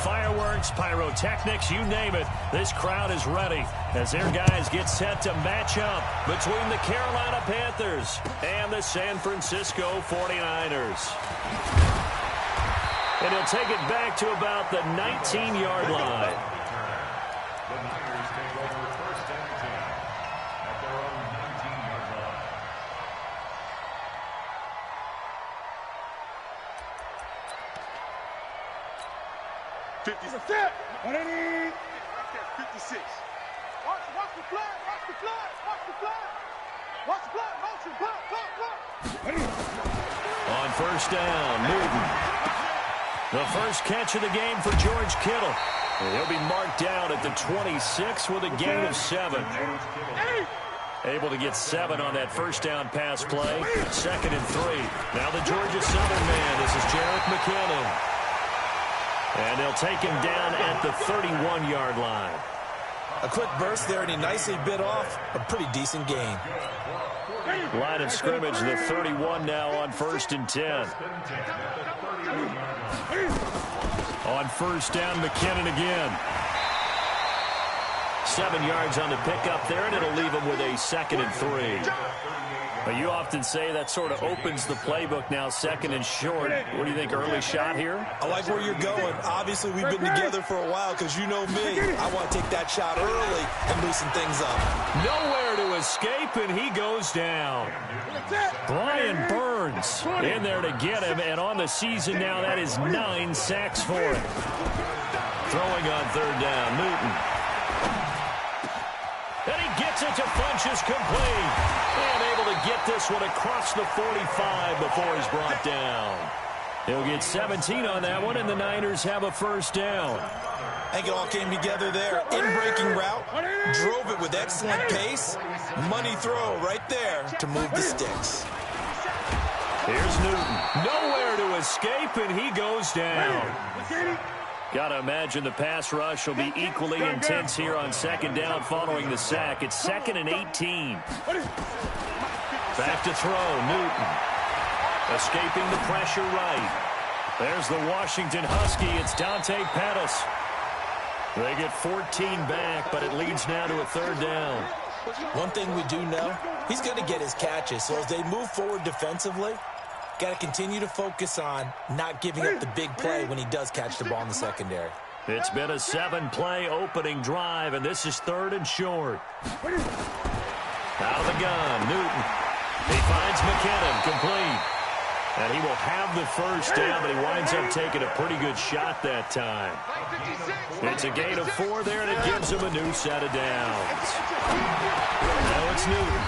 fireworks, pyrotechnics, you name it. This crowd is ready as their guys get set to match up between the Carolina Panthers and the San Francisco 49ers. And he'll take it back to about the 19-yard line. The Niners take over first and 10 at their own 19-yard line. Set. 180. 56. Watch the flag. Watch the flag. Watch the flag. Watch the flag. Motion. Block. On first down, Newton. The first catch of the game for George Kittle. He'll be marked down at the 26 with a gain of 7. Able to get 7 on that first down pass play. 2nd and 3. Now the Georgia Southern man. This is Jerick McKinnon. And they'll take him down at the 31-yard line. A quick burst there, and he nicely bit off a pretty decent gain. Line of scrimmage, the 31 now on first and 10. On first down, McKinnon again. 7 yards on the pickup there, and it'll leave him with a 2nd and 3. But you often say that sort of opens the playbook now, 2nd and short. What do you think, early shot here? I like where you're going. Obviously, we've been together for a while because you know me. I want to take that shot early and loosen things up. Nowhere to escape, and he goes down. Brian Burns in there to get him, and on the season now, that is 9 sacks for him. Throwing on third down, Newton. And he gets it to Funchess, complete. And able to get this one across the 45 before he's brought down. He'll get 17 on that one, and the Niners have a first down. I think it all came together there. In-breaking route, drove it with excellent pace. Money throw right there to move the sticks. Here's Newton. Nowhere to escape, and he goes down. Got to imagine the pass rush will be equally intense here on 2nd down following the sack. It's 2nd and 18. Back to throw, Newton. Escaping the pressure right. There's the Washington Husky. It's Dante Pettis. They get 14 back, but it leads now to a 3rd down. One thing we do know, he's going to get his catches. So as they move forward defensively, got to continue to focus on not giving up the big play when he does catch the ball in the secondary. It's been a 7-play opening drive, and this is 3rd and short. Out of the gun, Newton. He finds McKinnon, complete. And he will have the first down, but he winds up taking a pretty good shot that time. It's a gain of 4 there, and it gives him a new set of downs. Now it's Newton.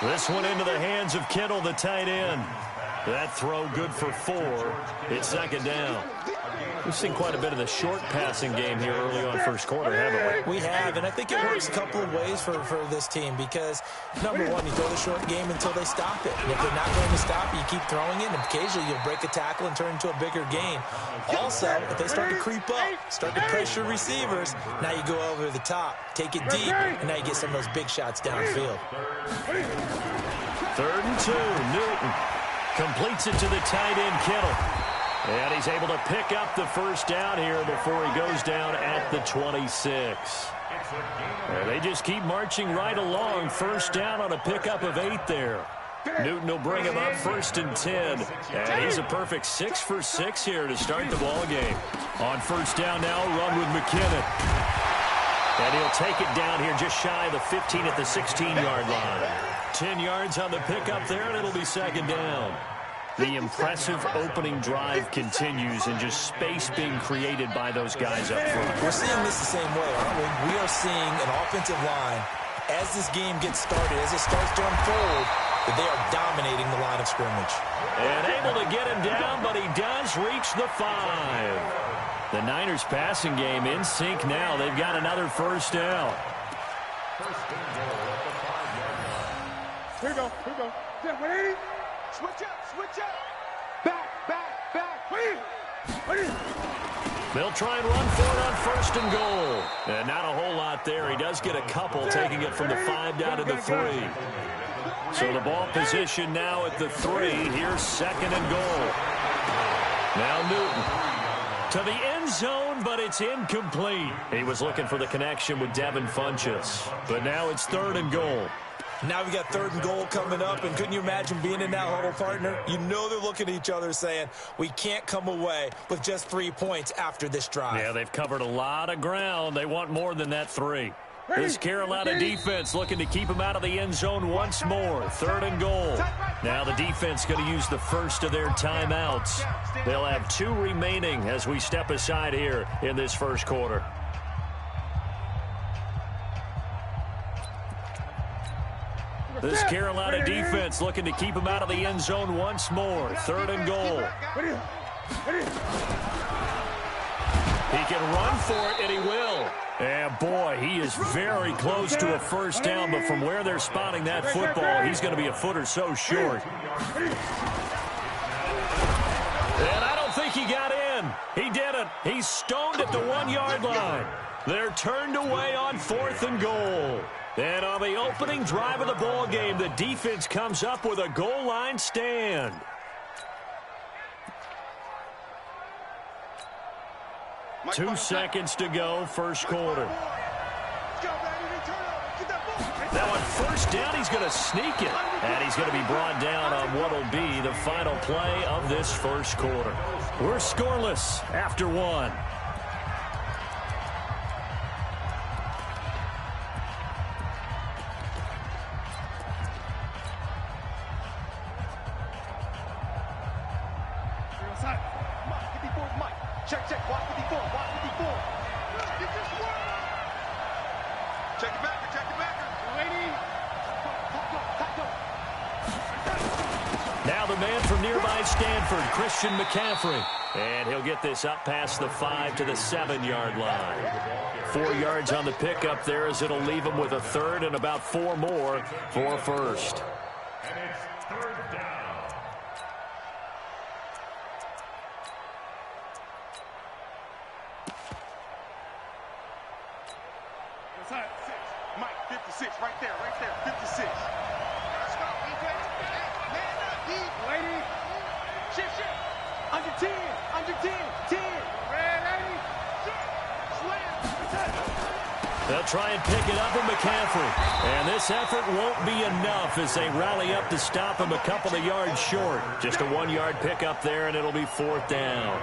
This one into the hands of Kittle, the tight end. That throw good for 4. It's 2nd down. We've seen quite a bit of the short passing game here early on first quarter, haven't we? We have, and I think it works a couple of ways for this team because, number one, you throw the short game until they stop it. And if they're not going to stop it, you keep throwing it, and occasionally you'll break a tackle and turn into a bigger gain. Also, if they start to creep up, start to pressure receivers, now you go over the top, take it deep, and now you get some of those big shots downfield. 3rd and 2, Newton. Completes it to the tight end, Kittle. And he's able to pick up the first down here before he goes down at the 26. And they just keep marching right along. First down on a pickup of 8 there. Newton will bring him up 1st and 10. And he's a perfect 6 for 6 here to start the ball game. On first down now, run with McKinnon. And he'll take it down here just shy of the 15 at the 16-yard line. 10 yards on the pickup there, and it'll be 2nd down. The impressive opening drive continues, and just space being created by those guys up front. We're seeing this the same way, aren't we? We are seeing an offensive line, as this game gets started, as it starts to unfold, that they are dominating the line of scrimmage. And able to get him down, but he does reach the 5. The Niners passing game in sync now. They've got another first down. Here we go. 180. Switch up. Back. Wait. They'll try and run for it on 1st and goal. And not a whole lot there. He does get a couple, taking it from the 5 down to the 3. So the ball position now at the 3. Here's 2nd and goal. Now Newton. To the end zone, but it's incomplete. He was looking for the connection with Devin Funchess. But now it's 3rd and goal. Now we got 3rd and goal coming up, and couldn't you imagine being in that huddle, partner? You know they're looking at each other saying, we can't come away with just 3 points after this drive. Yeah, they've covered a lot of ground. They want more than that 3. This Carolina defense looking to keep him out of the end zone once more. 3rd and goal. Now the defense going to use the first of their timeouts. They'll have 2 remaining as we step aside here in this first quarter. This Carolina defense looking to keep him out of the end zone once more. 3rd and goal. He can run for it, and he will. And, boy, he is very close to a first down, but from where they're spotting that football, he's going to be a foot or so short. And I don't think he got in. He didn't. He's stoned at the 1-yard line. They're turned away on 4th and goal. And on the opening drive of the ball game, the defense comes up with a goal line stand. Two seconds to go, first quarter. Now on first down, he's going to sneak it. And he's going to be brought down on what will be the final play of this first quarter. We're scoreless after 1. Check, watch 54, watch 54. Get this one. Check it back. Lady. Now the man from nearby Stanford, Christian McCaffrey. And he'll get this up past the 5 to the 7-yard line. 4 yards on the pickup there as it'll leave him with a 3rd and about 4 more for first. And it's 3rd down. Mike, 56, right there, 56. Let's go, EJ. Man up, D. Lady. Shift. Under 10, 10. Ready. Slam. They'll try and pick it up with McCaffrey. And this effort won't be enough as they rally up to stop him a couple of yards short. Just a 1-yard pickup there, and it'll be 4th down.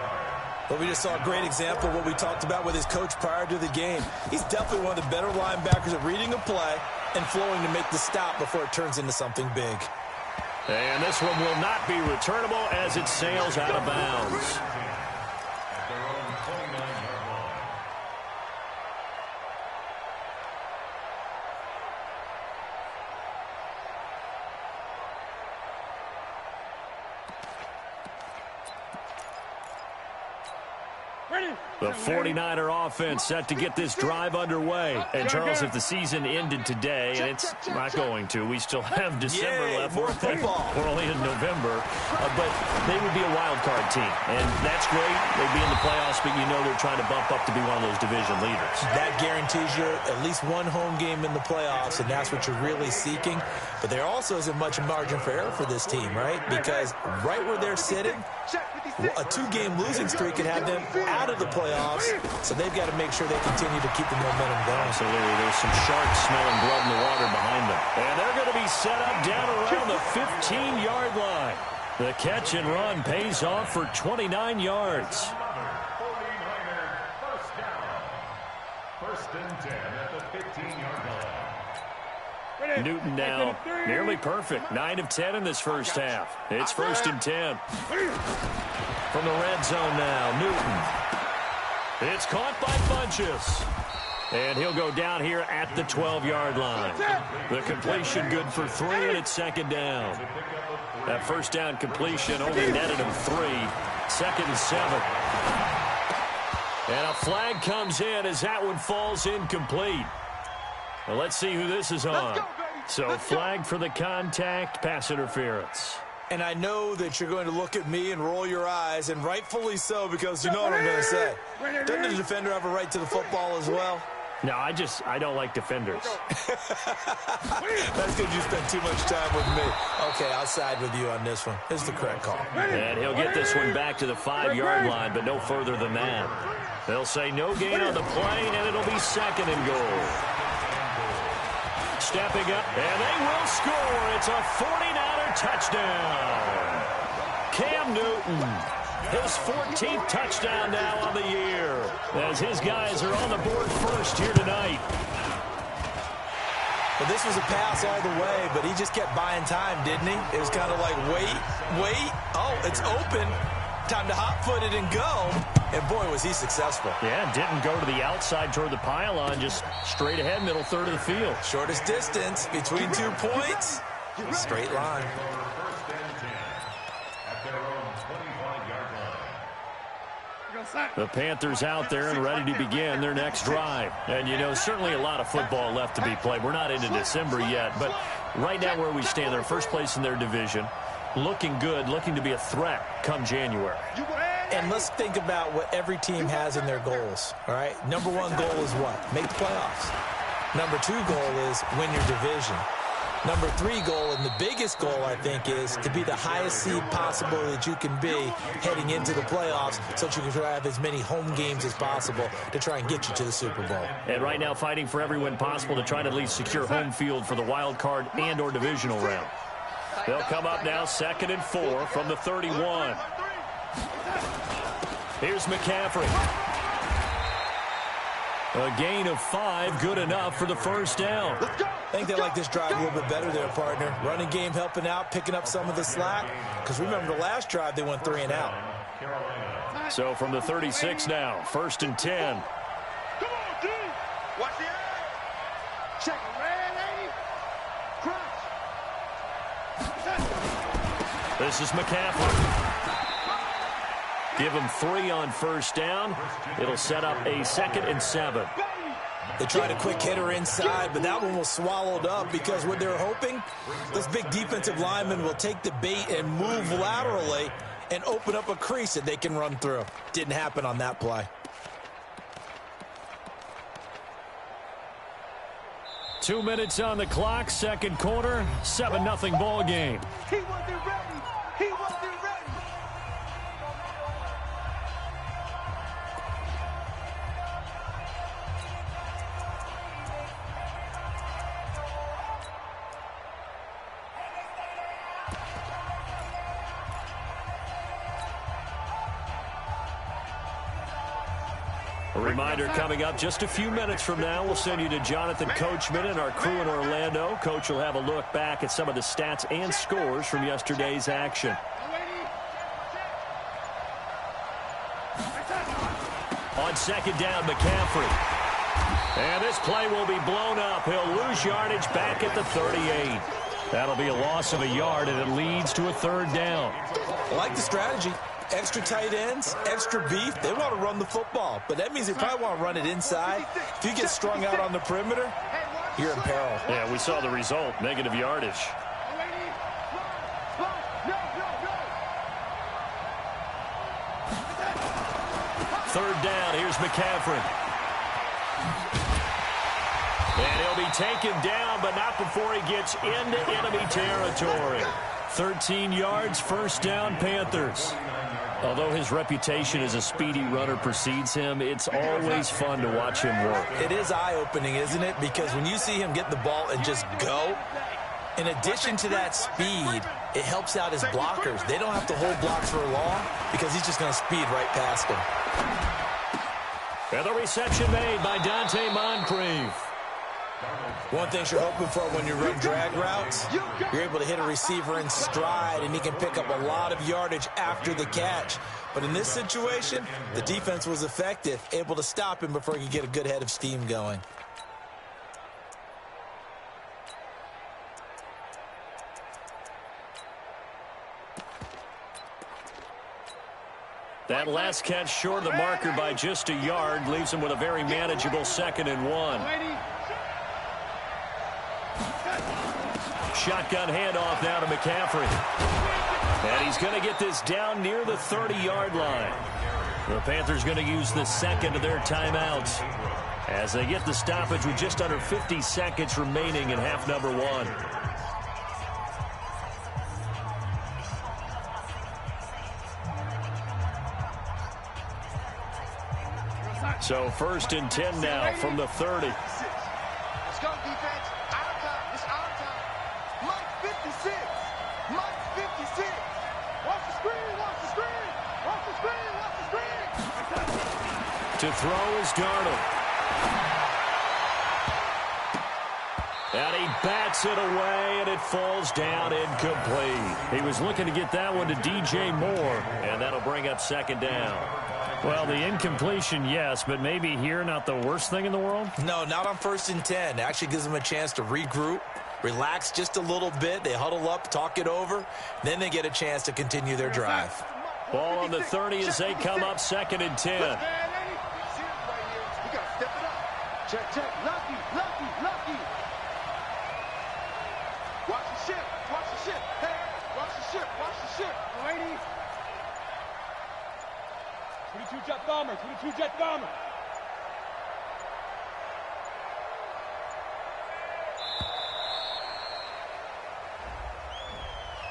But we just saw a great example of what we talked about with his coach prior to the game. He's definitely one of the better linebackers at reading a play and flowing to make the stop before it turns into something big. And this one will not be returnable as it sails out of bounds. At their own 29-yard line. The 49er offense set to get this drive underway. And, Charles, if the season ended today, and it's not going to, we still have December left. More football. We're only in November. But they would be a wild card team. And that's great. They'd be in the playoffs, but you know they're trying to bump up to be one of those division leaders. That guarantees you at least one home game in the playoffs, and that's what you're really seeking. But there also isn't much margin for error for this team, right? Because right where they're sitting, a 2-game losing streak could have them out of the playoffs, so they've got to make sure they continue to keep the momentum going. Absolutely. There's some sharks smelling blood in the water behind them. And they're going to be set up down around the 15-yard line. The catch and run pays off for 29 yards. 49er first down. 1st and 10 at the 15-yard line. Newton now nearly perfect. 9 of 10 in this first half. It's 1st and 10. From the red zone now, Newton. It's caught by Funchess. And he'll go down here at the 12-yard line. The completion good for 3, and it's 2nd down. That first down completion only netted him 3. 2nd and 7. And a flag comes in as that one falls incomplete. Well, let's see who this is on. So flag for the contact, pass interference. And I know that you're going to look at me and roll your eyes, and rightfully so, because you know what I'm going to say. Doesn't the defender have a right to the football as well? No, I don't like defenders. That's because you spend too much time with me. Okay, I'll side with you on this one. This is the correct call. And he'll get this one back to the 5-yard line, but no further than that. They'll say no gain on the play, and it'll be 2nd and goal. Stepping up, and they will score. It's a 49er touchdown. Cam Newton, his 14th touchdown now on the year, as his guys are on the board first here tonight. Well, this was a pass all the way, but he just kept buying time, didn't he? It was kind of like, wait. Oh, it's open. Time to hot-foot it and go. And, boy, was he successful. Yeah, didn't go to the outside toward the pylon, just straight ahead, middle third of the field. Shortest distance between 2 points, straight line. The Panthers out there and ready to begin their next drive. And, you know, certainly a lot of football left to be played. We're not into December yet, but right now where we stand, they're first place in their division. Looking good, looking to be a threat come January. And let's think about what every team has in their goals, all right? Number 1 goal is what? Make the playoffs. Number 2 goal is win your division. Number 3 goal, and the biggest goal, I think, is to be the highest seed possible that you can be heading into the playoffs so that you can have as many home games as possible to try and get you to the Super Bowl. And right now fighting for every win possible to try to at least secure home field for the wild card and or divisional round. They'll come up now 2nd and 4 from the 31. Here's McCaffrey. A gain of 5, good enough for the first down. I think they like this drive a little bit better there, partner. Running game helping out, picking up some of the slack. Because remember, the last drive, they went 3 and out. So from the 36 now, 1st and 10. Come on, D. Watch the eye. Check it, red lady. Crunch. This is McCaffrey. Give him 3 on first down. It'll set up a 2nd and 7. They tried a quick hitter inside, but that one was swallowed up because what they're hoping, this big defensive lineman will take the bait and move laterally and open up a crease that they can run through. Didn't happen on that play. 2 minutes on the clock, 2nd quarter, 7-0 ball game. He wasn't ready. He wasn't ready. A reminder coming up just a few minutes from now, we'll send you to Jonathan Coachman and our crew in Orlando. Coach will have a look back at some of the stats and scores from yesterday's action. On 2nd down, McCaffrey. And this play will be blown up. He'll lose yardage back at the 38. That'll be a loss of a yard, and it leads to a 3rd down. I like the strategy. Extra tight ends, extra beef. They want to run the football, but that means they probably want to run it inside. If you get strung out on the perimeter, you're in peril. Yeah, we saw the result, negative yardage. 3rd down, here's McCaffrey. And he'll be taken down, but not before he gets into enemy territory. 13 yards, 1st down, Panthers. Although his reputation as a speedy runner precedes him, it's always fun to watch him work. It is eye-opening, isn't it? Because when you see him get the ball and just go, in addition to that speed, it helps out his blockers. They don't have to hold blocks for long because he's just going to speed right past them. And the reception made by Dante Moncrief. One thing you're hoping for when you run drag routes, you're able to hit a receiver in stride, and he can pick up a lot of yardage after the catch. But in this situation, the defense was effective, able to stop him before he could get a good head of steam going. That last catch short of the marker by just a yard leaves him with a very manageable 2nd and 1. Shotgun handoff now to McCaffrey. And he's going to get this down near the 30-yard line. The Panthers going to use the second of their timeouts as they get the stoppage with just under 50 seconds remaining in half number one. So first and 10 now from the 30. Let's go, defense. Our time. It's our time. Mike 56. Mike 56. Watch the screen. Watch the screen. Watch the screen. Watch the screen. To throw is Darnold. And he bats it away, and it falls down incomplete. He was looking to get that one to DJ Moore, and that'll bring up second down. Well, the incompletion, yes, but maybe here not the worst thing in the world? No, not on first and 10. It actually gives them a chance to regroup, relax just a little bit. They huddle up, talk it over. Then they get a chance to continue their drive. Ball on the 30 as they come up second and 10. We got to step it up. Check, check. Lucky, lucky, lucky. Watch the ship. Watch the ship. Hey, watch the ship. Watch the ship. Lady. 22 jet bomber. 22 jet bomber.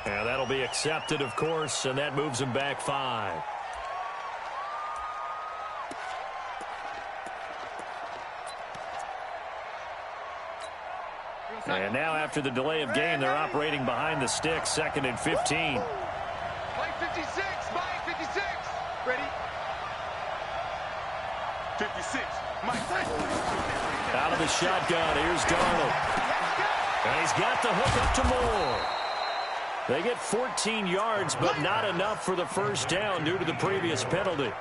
And that'll be accepted, of course, and that moves him back 5. And now after the delay of game, they're operating behind the sticks, second and 15. Mike 56. Mike 56. Ready? 56. Mike. Out of the shotgun, here's Darnold. And he's got the hook up to Moore. They get 14 yards, but not enough for the first down due to the previous penalty.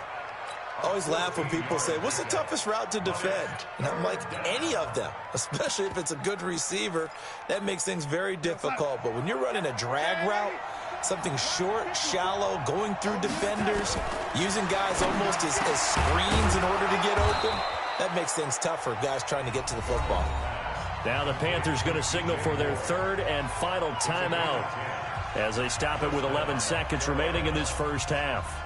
I always laugh when people say, what's the toughest route to defend? And I'm like, any of them, especially if it's a good receiver. That makes things very difficult. But when you're running a drag route, something short, shallow, going through defenders, using guys almost as screens in order to get open, that makes things tough for guys trying to get to the football. Now the Panthers going to signal for their third and final timeout as they stop it with 11 seconds remaining in this first half.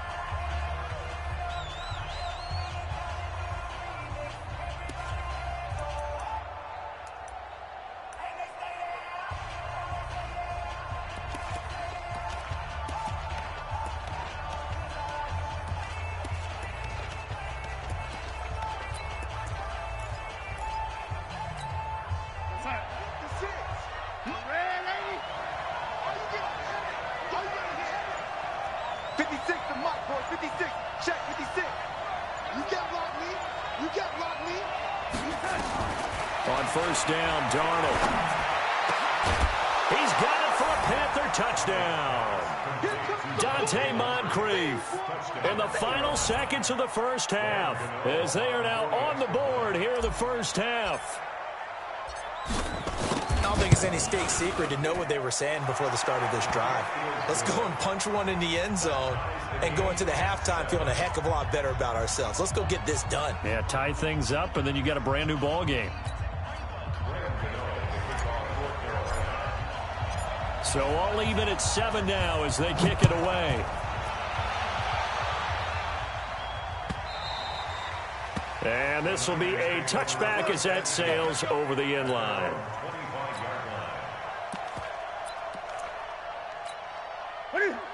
On first down, Darnold. He's got it for a Panther touchdown. Dante Moncrief in the final seconds of the first half as they are now on the board here in the first half. I don't think it's any state secret to know what they were saying before the start of this drive. Let's go and punch one in the end zone and go into the halftime feeling a heck of a lot better about ourselves. Let's go get this done. Yeah, tie things up, and then you got a brand new ball game. So all even at 7 now as they kick it away. And this will be a touchback as that sails over the end line.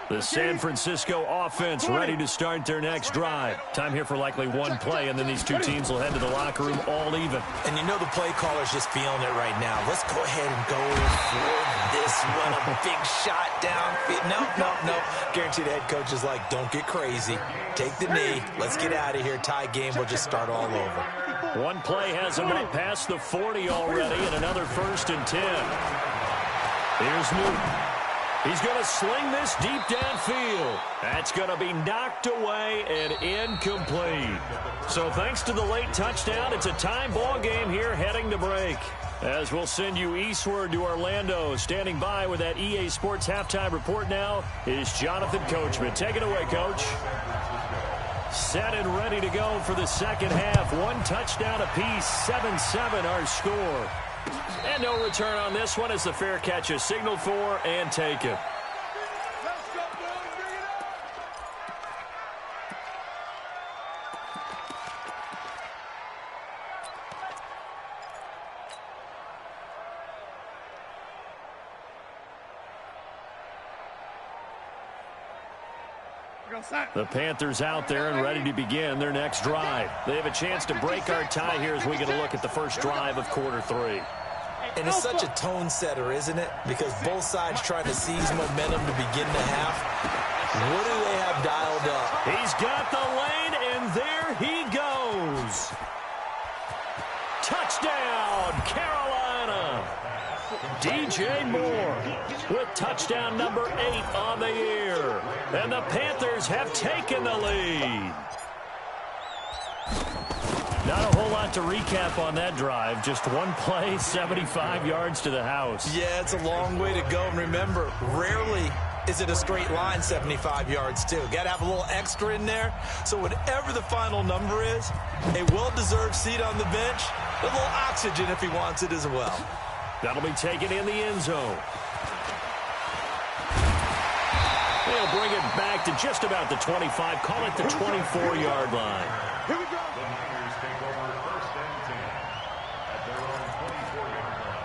The San Francisco offense ready to start their next drive. Time here for likely one play, and then these two teams will head to the locker room all even. And you know the play caller's just feeling it right now. Let's go ahead and go for this one. A big shot downfield. No. Guaranteed the head coach is like, don't get crazy. Take the knee. Let's get out of here. Tie game. We'll just start all over. One play has them up past the 40 already, and another first and 10. Here's Newton. He's going to sling this deep downfield. That's going to be knocked away and incomplete. So thanks to the late touchdown, it's a time ball game here heading to break. As we'll send you eastward to Orlando. Standing by with that EA Sports halftime report now is Jonathan Coachman. Take it away, Coach. Set and ready to go for the second half. One touchdown apiece, 7-7 our score. And no return on this one as the fair catch is signaled for and taken. The Panthers out there and ready to begin their next drive. They have a chance to break our tie here as we get a look at the first drive of quarter 3. And it's such a tone setter, isn't it? Because both sides trying to seize momentum to begin the half. What do they have dialed up? He's got the lane, and there he goes. Touchdown, Carolina. DJ Moore with touchdown number 8 on the year. And the Panthers have taken the lead. Not a whole lot to recap on that drive. Just one play, 75 yards to the house. Yeah, it's a long way to go. And remember, rarely is it a straight line 75 yards, too. Got to have a little extra in there. So whatever the final number is, a well-deserved seat on the bench, a little oxygen if he wants it as well. That'll be taken in the end zone. They'll bring it back to just about the 25. Call it the 24-yard line. Here we go. The Niners take over first and 10 at their own 24-yard line.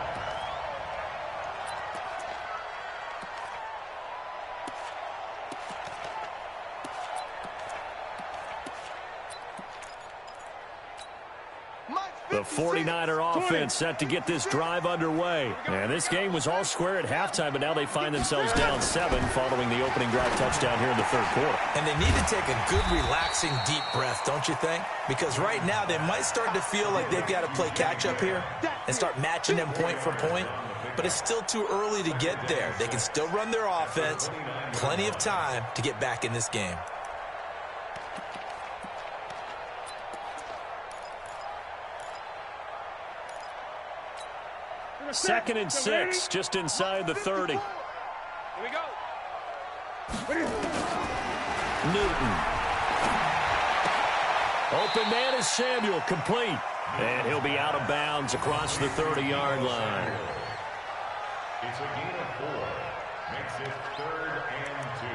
The 49er offense set to get this drive underway. And this game was all square at halftime, but now they find themselves down 7 following the opening drive touchdown here in the third quarter. And they need to take a good, relaxing, deep breath, don't you think? Because right now they might start to feel like they've got to play catch-up here and start matching them point for point. But it's still too early to get there. They can still run their offense. Plenty of time to get back in this game. Second and 6, just inside the 30. Here we go. Newton. Open man is Samuel, complete. And he'll be out of bounds across the 30-yard line. It's a gain of 4. Makes it 3rd and 2.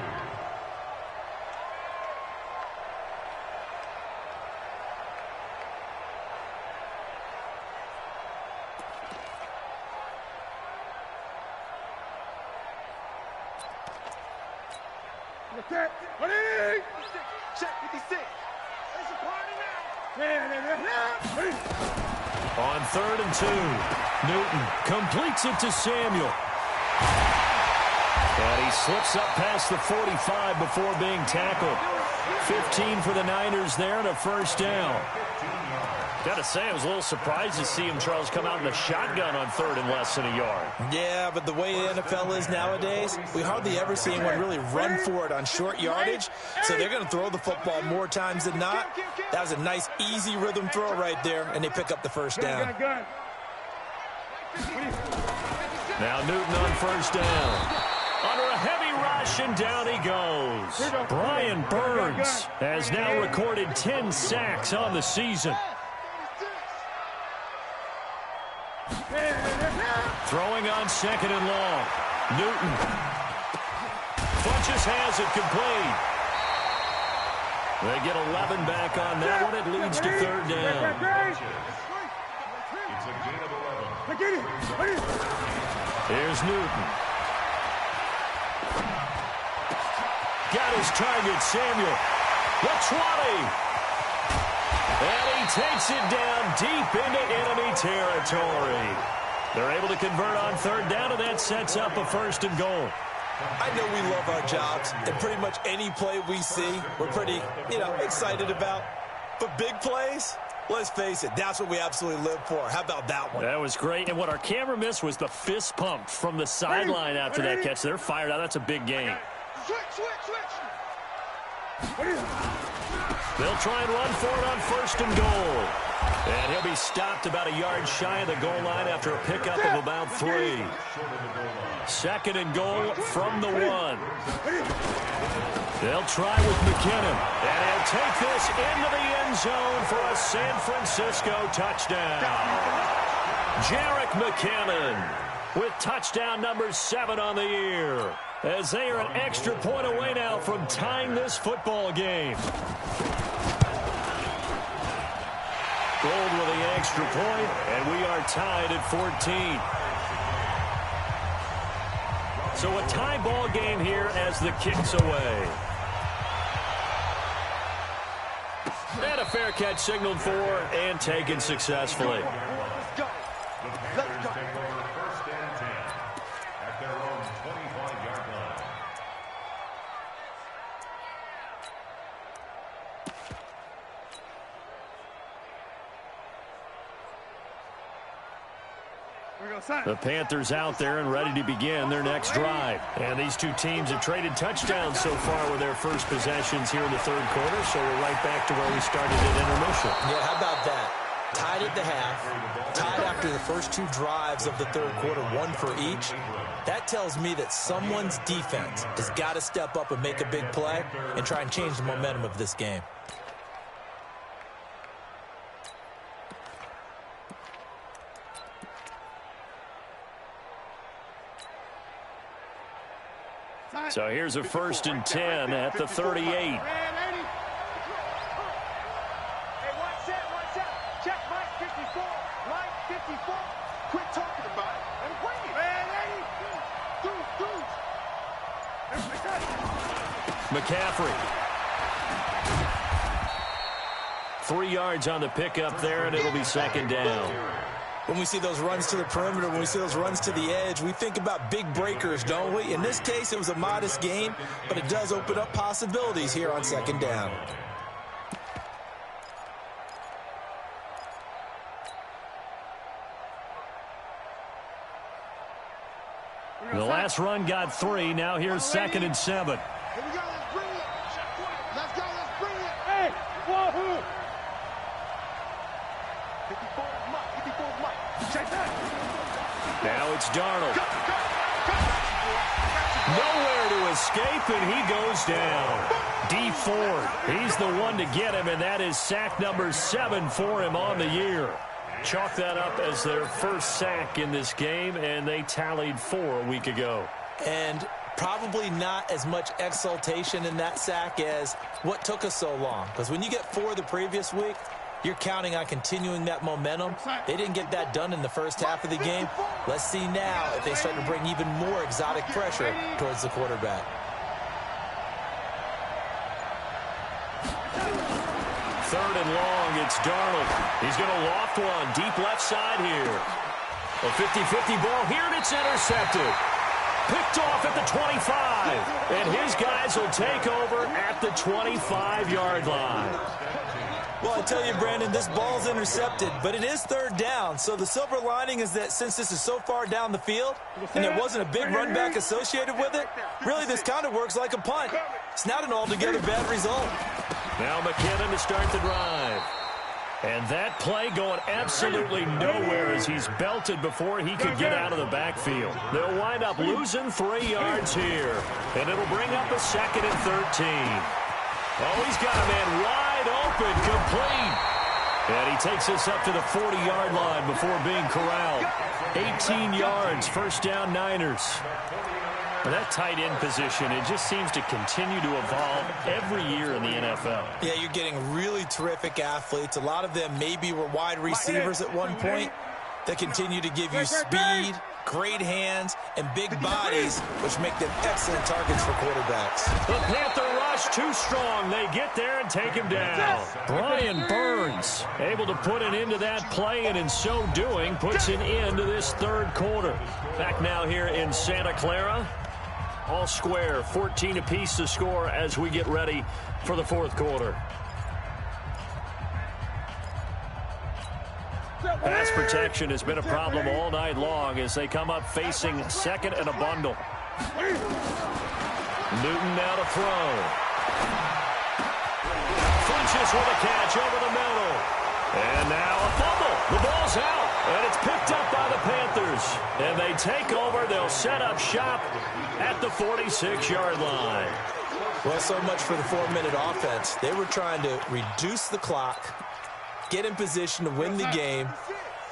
Check 56. It's a party now. On 3rd and 2, Newton completes it to Samuel. And he slips up past the 45 before being tackled. 15 for the Niners there and a first down. Got to say, I was a little surprised to see him, Charles, come out in the shotgun on 3rd and less than a yard. Yeah, but the way the NFL is nowadays, we hardly ever see anyone really run for it on short yardage. So they're going to throw the football more times than not. That was a nice, easy rhythm throw right there, and they pick up the first down. Now Newton on first down. Under a heavy rush, and down he goes. Brian Burns has now recorded 10 sacks on the season. Throwing on 2nd and long. Newton. Funches has it complete. They get 11 back on that one. It leads to 3rd down. It's a gain of 11. Here's Newton. Got his target, Samuel. The 20. And he takes it down deep into enemy territory. They're able to convert on 3rd down, and that sets up a 1st and goal. I know we love our jobs, and pretty much any play we see, we're pretty, excited about. But big plays, let's face it, that's what we absolutely live for. How about that one? That was great. And what our camera missed was the fist pump from the sideline after that catch. They're fired out. That's a big game. Switch. They'll try and run for it on 1st and goal. And he'll be stopped about a yard shy of the goal line after a pickup of about 3. 2nd and goal from the 1. They'll try with McKinnon. And he'll take this into the end zone for a San Francisco touchdown. Jerick McKinnon with touchdown number 7 on the year, as they are an extra point away now from tying this football game. Gold with the extra point, and we are tied at 14. So a tie ball game here as the kick's away. fair catch signaled for and taken successfully. Let's go. Let's go. Take over first and 10 at their own 25-yard line. The Panthers out there and ready to begin their next drive. And these two teams have traded touchdowns so far with their first possessions here in the third quarter, so we're right back to where we started at intermission. Yeah, how about that? Tied at the half, tied after the first two drives of the third quarter, one for each. That tells me that someone's defense has got to step up and make a big play and try and change the momentum of this game. So here's a 1st and 10 at the 38. Hey, watch that. Check Mike 54. Mike 54. Quit talking about it and bring it. McCaffrey. 3 yards on the pickup there, and it'll be 2nd down. When we see those runs to the perimeter, when we see those runs to the edge, we think about big breakers, don't we? In this case, it was a modest gain, but it does open up possibilities here on 2nd down. The last run got 3. Now here's 2nd and 7. Here we go. Let's bring it. Let's go. Let's bring it. Hey, wahoo. 54 is Mike. 54 is Mike. Check that. Now it's Darnold. Nowhere to escape, and he goes down. D Ford, he's the one to get him, and that is sack number 7 for him on the year. Chalk that up as their first sack in this game, and they tallied 4 a week ago. And probably not as much exultation in that sack as what took us so long. Because when you get 4 the previous week, you're counting on continuing that momentum. They didn't get that done in the first half of the game. Let's see now if they start to bring even more exotic pressure towards the quarterback. Third and long, it's Darnold. He's going to loft one deep left side here. A 50-50 ball here, and it's intercepted. Picked off at the 25. And his guys will take over at the 25-yard line. Well, I tell you, Brandon, this ball's intercepted, but it is 3rd down. So the silver lining is that since this is so far down the field and there wasn't a big run back associated with it, really this kind of works like a punt. It's not an altogether bad result. Now McKinnon to start the drive. And that play going absolutely nowhere as he's belted before he could get out of the backfield. They'll wind up losing 3 yards here. And it'll bring up a 2nd and 13. Oh, he's got a man wide open, complete. And he takes us up to the 40-yard line before being corralled. 18 yards, 1st down Niners. And that tight end position, it just seems to continue to evolve every year in the NFL. Yeah, you're getting really terrific athletes. A lot of them maybe were wide receivers at one point. They continue to give you speed, great hands, and big bodies, which make them excellent targets for quarterbacks. The Panther rush too strong. They get there and take him down. Brian Burns able to put an end to that play, and in so doing, puts an end to this third quarter. Back now here in Santa Clara. All square, 14 apiece to score as we get ready for the fourth quarter. Pass protection has been a problem all night long as they come up facing 2nd and a bundle. Newton now to throw. Funches with a catch over the middle. And now a fumble. The ball's out, and it's picked up by the Panthers. And they take over. They'll set up shop at the 46-yard line. Well, so much for the 4-minute offense. They were trying to reduce the clock, get in position to win the game,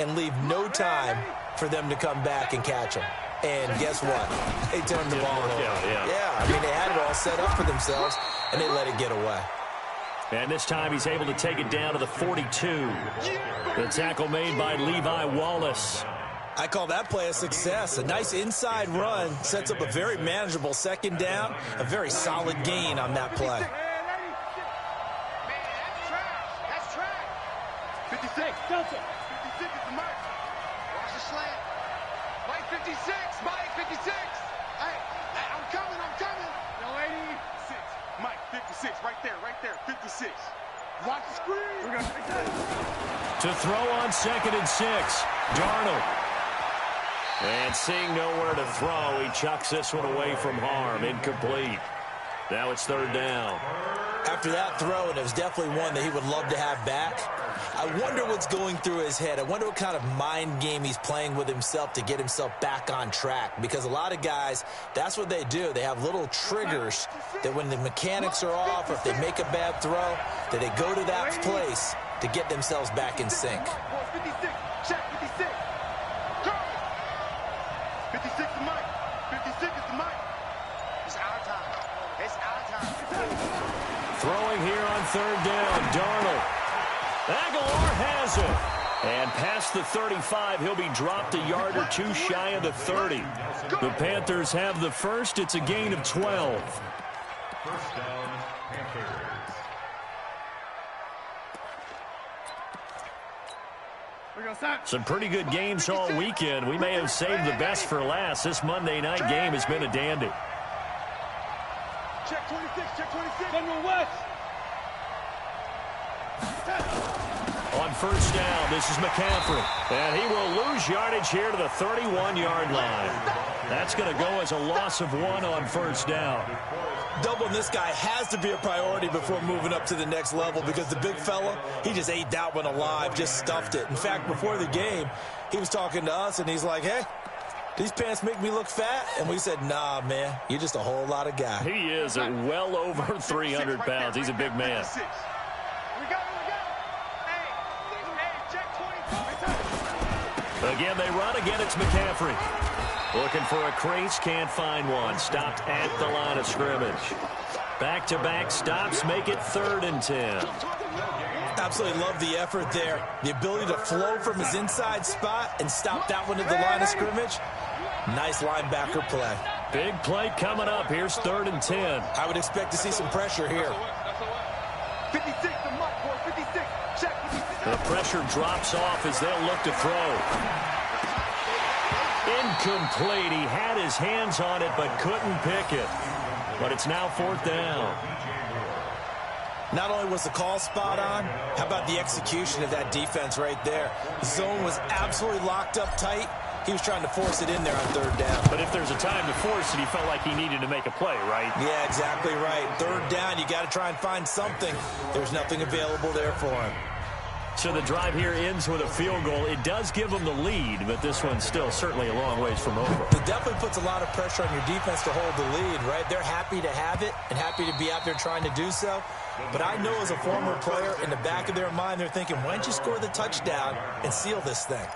and leave no time for them to come back and catch them. And guess what? They turned the ball over. Yeah, I mean, they had it all set up for themselves, and they let it get away. And this time he's able to take it down to the 42. The tackle made by Levi Wallace. I call that play a success. A nice inside run sets up a very manageable 2nd down, a very solid gain on that play. 56, Mike, 56. Hey, I'm coming. Yo, 86. Mike, 56, right there, 56. Watch the screen. We're going to take that. To throw on 2nd and 6, Darnold. And seeing nowhere to throw, he chucks this one away from harm. Incomplete. Now it's 3rd down. After that throw, and it was definitely one that he would love to have back, I wonder what's going through his head. I wonder what kind of mind game he's playing with himself to get himself back on track. Because a lot of guys, that's what they do. They have little triggers that when the mechanics are off or if they make a bad throw, that they go to that place to get themselves back in sync. 56, check 56. 56 is Mike. 56 is the Mike. It's our time. It's our time. Throwing here on 3rd down, Darnold. Aguilar has it. And past the 35, he'll be dropped a yard or two shy of the 30. The Panthers have the first. It's a gain of 12. First down, Panthers. Some pretty good games all weekend. We may have saved the best for last. This Monday night game has been a dandy. Check 26, check 26. General West. On 1st down, this is McCaffrey. And he will lose yardage here to the 31-yard line. That's going to go as a loss of 1 on 1st down. Doubling this guy has to be a priority before moving up to the next level because the big fella, he just ate that one alive, just stuffed it. In fact, before the game, he was talking to us, and he's like, hey, these pants make me look fat? And we said, nah, man, you're just a whole lot of guy. He is at well over 300 pounds. He's a big man. We got it. Hey, check 24. Again, they run. Again, it's McCaffrey. Looking for a crease, can't find one. Stopped at the line of scrimmage. Back-to-back stops make it 3rd and 10. Absolutely love the effort there. The ability to flow from his inside spot and stop that one at the line of scrimmage. Nice linebacker play. Big play coming up. Here's 3rd and 10. I would expect to see some pressure here. 56 to Mike, boy, 56. Check 56. The pressure drops off as they'll look to throw. Incomplete. He had his hands on it but couldn't pick it. But it's now 4th down. Not only was the call spot on, how about the execution of that defense right there? The zone was absolutely locked up tight. He was trying to force it in there on 3rd down. But if there's a time to force it, he felt like he needed to make a play, right? Yeah, exactly right. 3rd down, you got to try and find something. There's nothing available there for him. So the drive here ends with a field goal. It does give them the lead, but this one's still certainly a long ways from over. It definitely puts a lot of pressure on your defense to hold the lead, right? They're happy to have it and happy to be out there trying to do so. But I know as a former player, in the back of their mind, they're thinking, why don't you score the touchdown and seal this thing?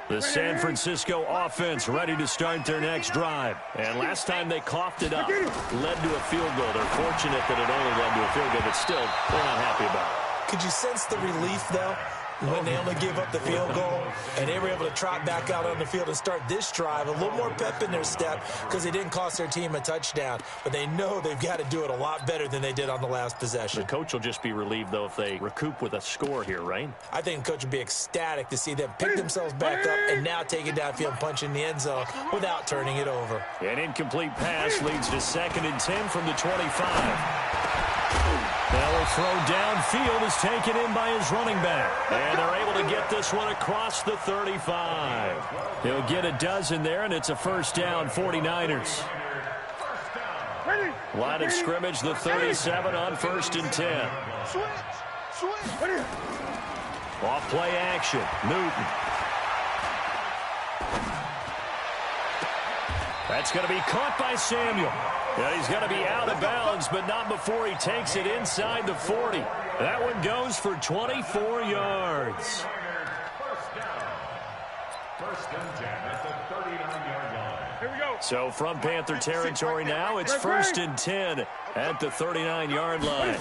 The San Francisco offense ready to start their next drive. And last time they coughed it up, led to a field goal. They're fortunate that it only led to a field goal, but still, they're not happy about it. Could you sense the relief, though, when they only gave up the field goal and they were able to trot back out on the field and start this drive? A little more pep in their step because they didn't cost their team a touchdown, but they know they've got to do it a lot better than they did on the last possession. The coach will just be relieved, though, if they recoup with a score here, right? I think the coach would be ecstatic to see them pick themselves back up and now take it downfield and punch in the end zone without turning it over. An incomplete pass leads to 2nd and 10 from the 25. Now a throw downfield is taken in by his running back. And they're able to get this one across the 35. He'll get a dozen there, and it's a 1st down, 49ers. Line of scrimmage, the 37 on 1st and 10. Switch. Off play action, Newton. That's going to be caught by Samuel. Yeah, he's going to be out of bounds, but not before he takes it inside the 40. That one goes for 24 yards. First and 10 at the 39-yard line. Here we go. So from Panther territory now, it's 1st and 10 at the 39-yard line.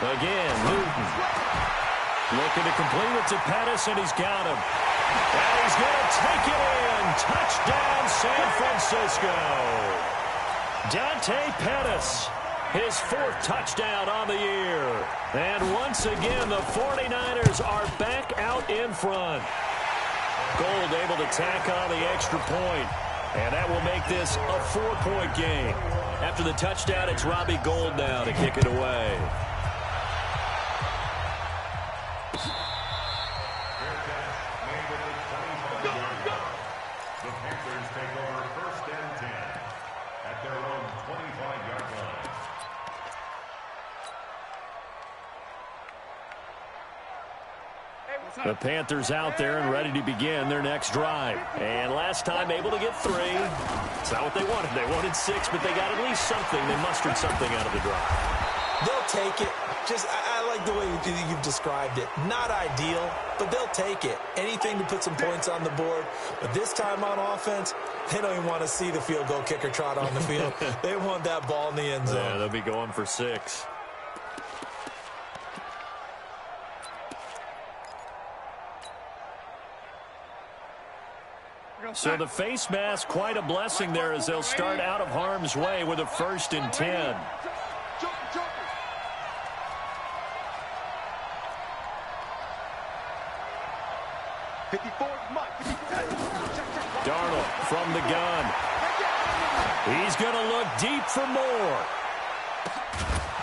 Again, Newton looking to complete it to Pettis, and he's got him. And he's going to take it in. Touchdown, San Francisco. Dante Pettis, his 4th touchdown on the year. And once again, the 49ers are back out in front. Gold able to tack on the extra point. And that will make this a 4-point game. After the touchdown, it's Robbie Gould now to kick it away. The Panthers take over 1st and 10 at their own 25-yard line. The Panthers out there and ready to begin their next drive. And last time able to get 3. It's not what they wanted. They wanted 6, but they got at least something. They mustered something out of the drive. They'll take it. I like the way you've described it. Not ideal, but they'll take it. Anything to put some points on the board. But this time on offense, they don't even want to see the field goal kicker trot on the field. They want that ball in the end zone. Yeah, they'll be going for 6. So the face mask, quite a blessing there as they'll start out of harm's way with a 1st and 10. Darnold from the gun. He's going to look deep for more.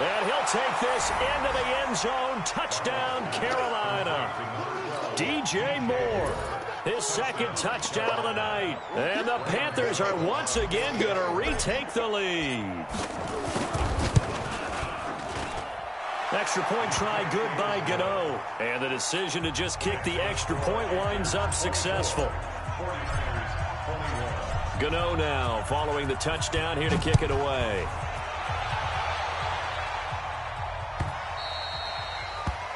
And he'll take this into the end zone. Touchdown, Carolina. DJ Moore, his 2nd touchdown of the night. And the Panthers are once again going to retake the lead. Extra point try good by Gywu. And the decision to just kick the extra point winds up successful. Gywu now following the touchdown here to kick it away.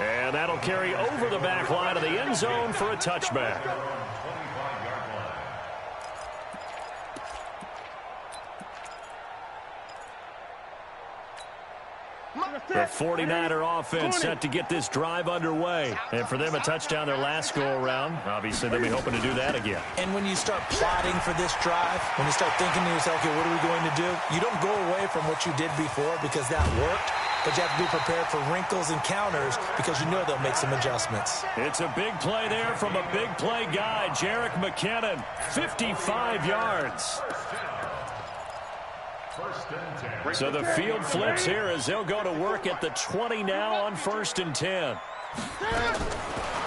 And that'll carry over the back line of the end zone for a touchback. The 49er offense set to get this drive underway. And for them, a touchdown their last go-around. Obviously, they'll be hoping to do that again. And when you start plotting for this drive, when you start thinking to yourself, okay, what are we going to do? You don't go away from what you did before because that worked. But you have to be prepared for wrinkles and counters because you know they'll make some adjustments. It's a big play there from a big play guy, Jerick McKinnon, 55 yards. So the field flips here as they'll go to work at the 20 now on 1st and 10.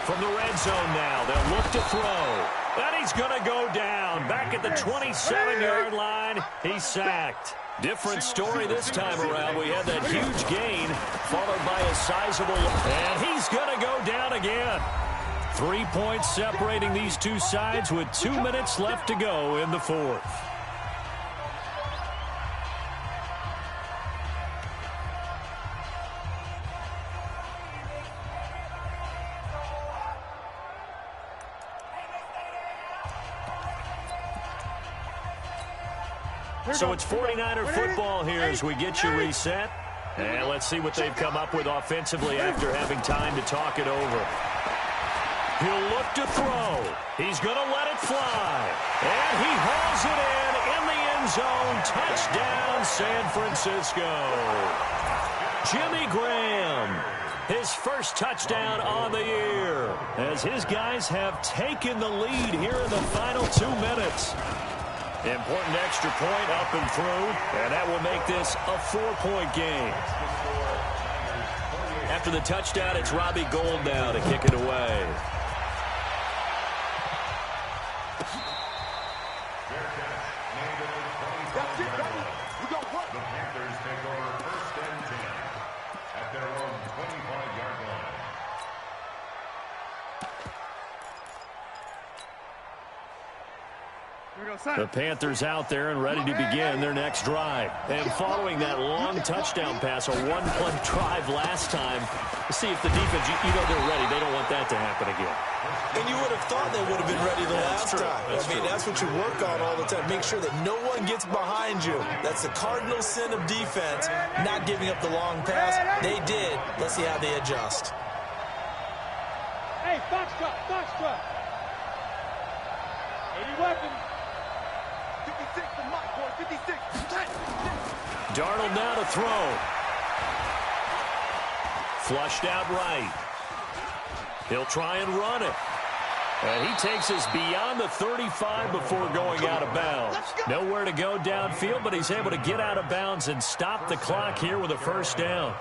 From the red zone now, they'll look to throw. And he's going to go down. Back at the 27-yard line, he's sacked. Different story this time around. We had that huge gain followed by a sizable, and he's going to go down again. 3 points separating these two sides with 2 minutes left to go in the 4th. So it's 49er football here as we get you reset. And let's see what they've come up with offensively after having time to talk it over. He'll look to throw. He's going to let it fly. And he hauls it in the end zone. Touchdown, San Francisco. Jimmy Graham, his 1st touchdown on the year, as his guys have taken the lead here in the final 2 minutes. Important extra point up and through, and that will make this a 4-point game. After the touchdown, it's Robbie Gould now to kick it away. The Panthers take over 1st and 10 at their own 25-yard line. The Panthers out there and ready to begin their next drive. And following that long touchdown pass, a 1-play drive last time, to see if the defense, you know they're ready. They don't want that to happen again. And you would have thought they would have been ready the last time. That's what you work on all the time. Make sure that no one gets behind you. That's the cardinal sin of defense, not giving up the long pass. They did. Let's see how they adjust. Hey, foxtrot, foxtrot. 80 weapons. 56 to Mike, boy, 56. Darnold now to throw. Flushed out right. He'll try and run it. And he takes us beyond the 35 before going out of bounds. Nowhere to go downfield, but he's able to get out of bounds and stop the clock here with a first down.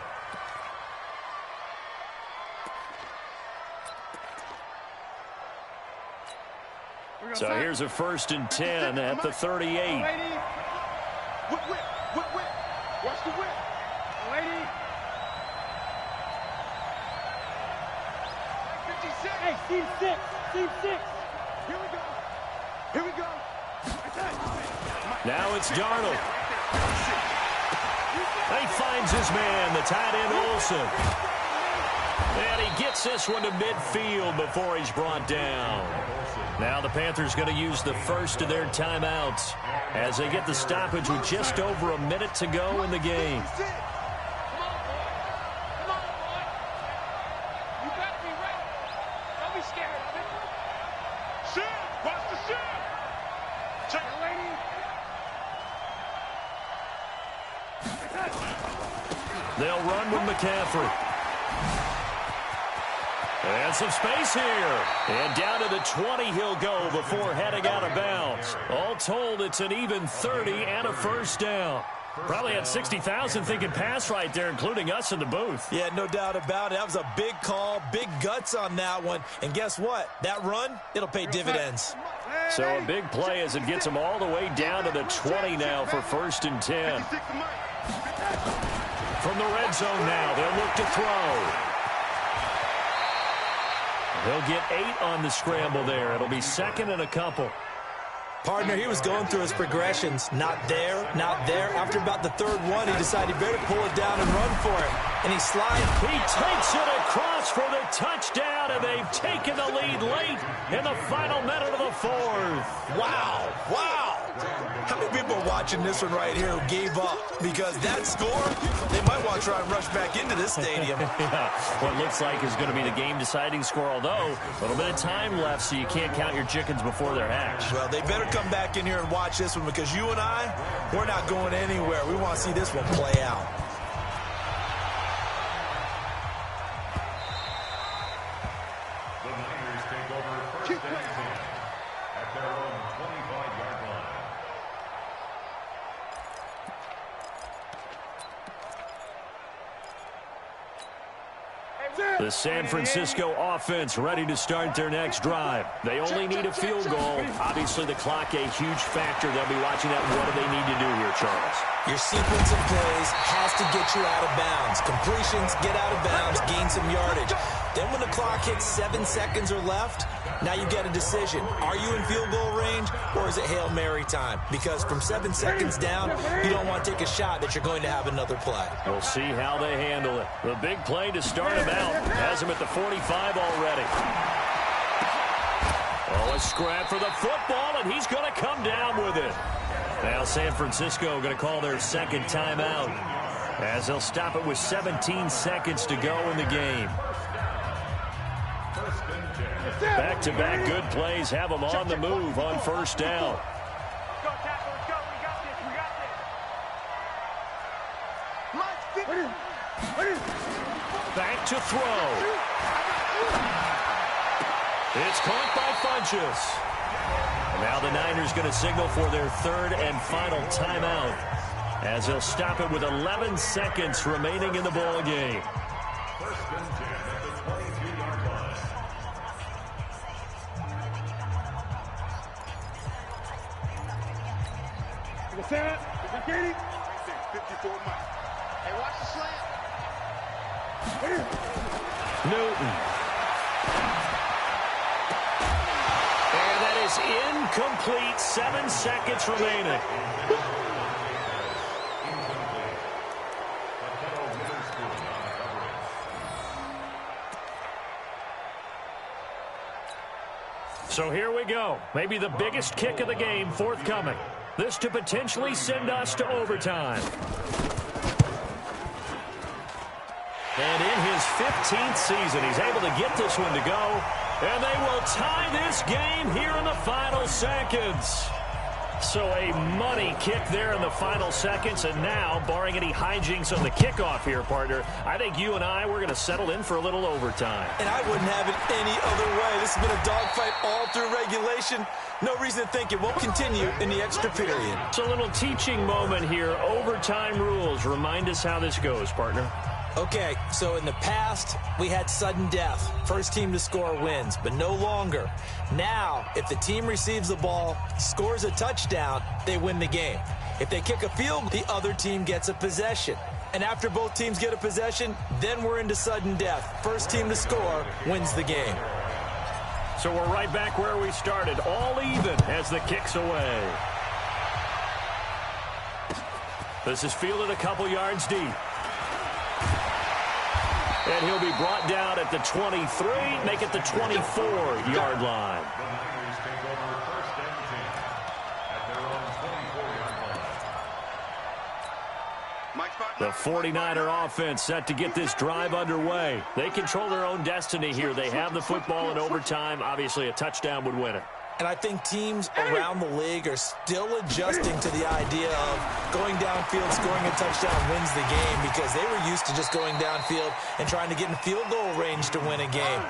So here's a 1st and 10 at the 38. Whip. Watch the whip. Lady. 56. Hey, team 6. Team 6. Here we go. Now it's Darnold. And he finds his man, the tight end Olsen. And he gets this one to midfield before he's brought down. Now the Panthers going to use the first of their timeouts as they get the stoppage with just over a minute to go in the game. Come on, boy. You better be ready. Don't be scared of it. Shoot! Watch the shoot! Check it, lady. They'll run with McCaffrey. And some space here. And down to the 20 he'll go before heading out of bounds. All told, it's an even 30 and a first down. Probably had 60,000 thinking pass right there, including us in the booth. Yeah, no doubt about it. That was a big call, big guts on that one. And guess what? That run, it'll pay dividends. So a big play as it gets them all the way down to the 20 now for 1st and 10. From the red zone now, they'll look to throw. They'll get 8 on the scramble there. It'll be 2nd and a couple. Partner, he was going through his progressions. Not there, not there. After about the 3rd one, he decided he better pull it down and run for it. And he slides. He takes it across for the touchdown, and they've taken the lead late in the final minute of the 4th. Wow, wow. How many people are watching this one right here who gave up? Because that score, they might want to try and rush back into this stadium. Yeah, what looks like is going to be the game-deciding score, although a little bit of time left, so you can't count your chickens before they're hatched. Well, they better come back in here and watch this one because you and I, we're not going anywhere. We want to see this one play out. The Niners take over 1st and 10 at their own 25-yard line. The San Francisco offense ready to start their next drive. They only need a field goal. Obviously, the clock a huge factor. They'll be watching that. What do they need to do here, Charles? Your sequence of plays has to get you out of bounds. Completions, get out of bounds, gain some yardage. Then when the clock hits 7 seconds or left, now you get a decision. Are you in field goal range or is it Hail Mary time? Because from 7 seconds down, you don't want to take a shot that you're going to have another play. We'll see how they handle it. The big play to start him out. Has him at the 45 already. Oh, a scrap for the football, and he's going to come down with it. Now San Francisco going to call their 2nd timeout as they'll stop it with 17 seconds to go in the game. Back-to-back good plays have them on the move on 1st down. Let's go, tackle. Let's go. We got this. Back to throw. It's caught by Funchess. Now the Niners going to signal for their 3rd and final timeout as they'll stop it with 11 seconds remaining in the ball game. 1st and 10 at the 22-yard line. Sarah, is that Katie? 54 Mike. Hey, watch the slant. Newton. And that is incomplete. 7 seconds remaining. So here we go. Maybe the biggest kick of the game forthcoming. This to potentially send us to overtime. And in his 15th season, he's able to get this one to go. And they will tie this game here in the final seconds. So a money kick there in the final seconds, and now, barring any hijinks on the kickoff here, partner, I think you and we're going to settle in for a little overtime. And I wouldn't have it any other way. This has been a dogfight all through regulation. No reason to think it won't continue in the extra period. It's a little teaching moment here. Overtime rules. Remind us how this goes, partner. Okay, so in the past, we had sudden death. First team to score wins, but no longer. Now, if the team receives the ball, scores a touchdown, they win the game. If they kick a field, the other team gets a possession. And after both teams get a possession, then we're into sudden death. First team to score wins the game. So we're right back where we started, all even as the kick's away. This is fielded a couple yards deep. And he'll be brought down at the 23, make it the 24-yard line. The Niners take over first and 10 at their own 24-yard line. The 49er offense set to get this drive underway. They control their own destiny here. They have the football in overtime. Obviously, a touchdown would win it. And I think teams around the league are still adjusting to the idea of going downfield, scoring a touchdown wins the game, because they were used to just going downfield and trying to get in field goal range to win a game.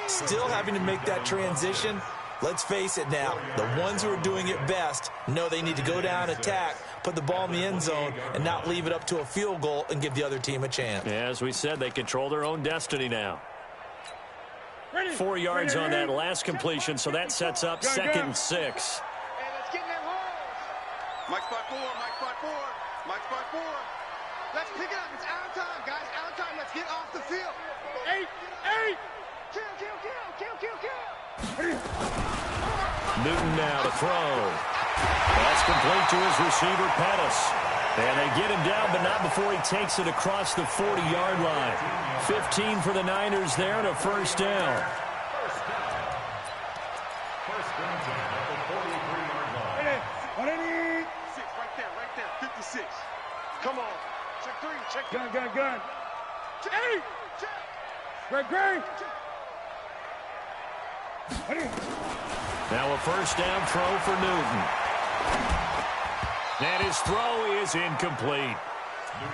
Still having to make that transition. Let's face it now, the ones who are doing it best know they need to go down, attack, put the ball in the end zone, and not leave it up to a field goal and give the other team a chance. Yeah, as we said, they control their own destiny now. 4 yards on that last completion, so that sets up 2nd and 6. Hey, let's get in them holes. Mike spot 4, Mike spot 4, Mike spot 4. Let's pick it up. It's out of time, guys. Out of time. Let's get off the field. 8. Kill. Newton now to throw. That's complete to his receiver, Pettis. And they get him down, but not before he takes it across the 40-yard line. 15 for the Niners there and a first down. First and 10 at the 43-yard line. 6, right there. 56. Come on. Check 3. Check Gun. check. 8. Check. Great. Now a first down throw for Newton. And his throw is incomplete.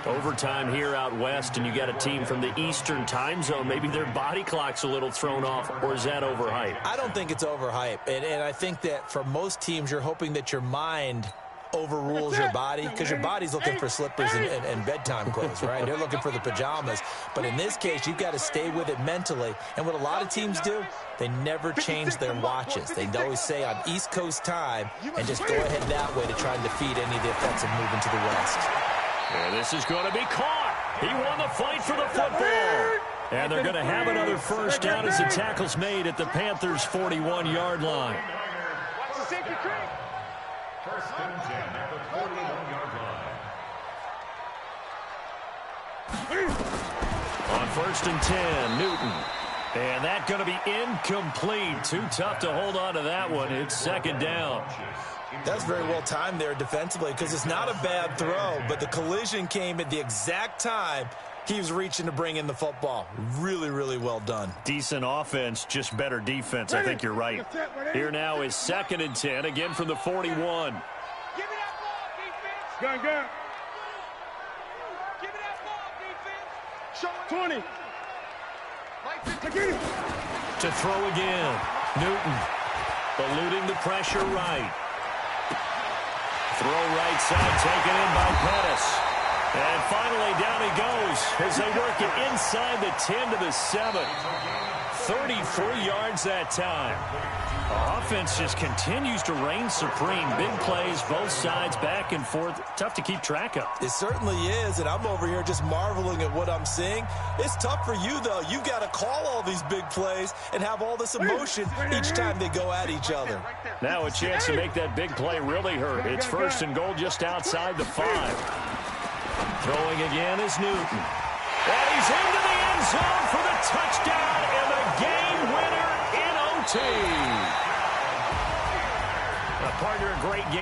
Overtime here out west, and you got a team from the Eastern time zone. Maybe their body clock's a little thrown off, or is that overhyped? I don't think it's overhyped, and I think that for most teams, you're hoping that your mind overrules your body, because your body's looking for slippers and bedtime clothes, right? They're looking for the pajamas. But in this case, you've got to stay with it mentally. And what a lot of teams do, they never change their watches. They always say on East Coast time and just go ahead that way to try and defeat any of the effects of moving to the west. And this is going to be caught. He won the fight for the football. And they're going to have another first down as the tackle's made at the Panthers' 41-yard line. Watch the safety creek. First and 10 at the 41-yard line. On first and 10, Newton. And that going to be incomplete. Too tough to hold on to that one. It's second down. That's very well timed there defensively, because it's not a bad throw, but the collision came at the exact time he was reaching to bring in the football. Really, really well done. Decent offense, just better defense. I think you're right. Here now is second and 10, again from the 41. Give me that ball, defense. Gun. Give me that ball, defense. Show it. 20. Mike 50. To throw again. Newton eluding the pressure right. Throw right side taken in by Pettis. And finally down he goes as they work it inside the 10 to the 7. 33 yards that time. Offense just continues to reign supreme. Big plays, both sides, back and forth. Tough to keep track of. It certainly is, and I'm over here just marveling at what I'm seeing. It's tough for you, though. You've got to call all these big plays and have all this emotion each time they go at each other. Now a chance to make that big play really hurt. It's first and goal just outside the 5. Throwing again is Newton. And he's into the end zone for the touchdown and the game winner in OT. A partner, a great game.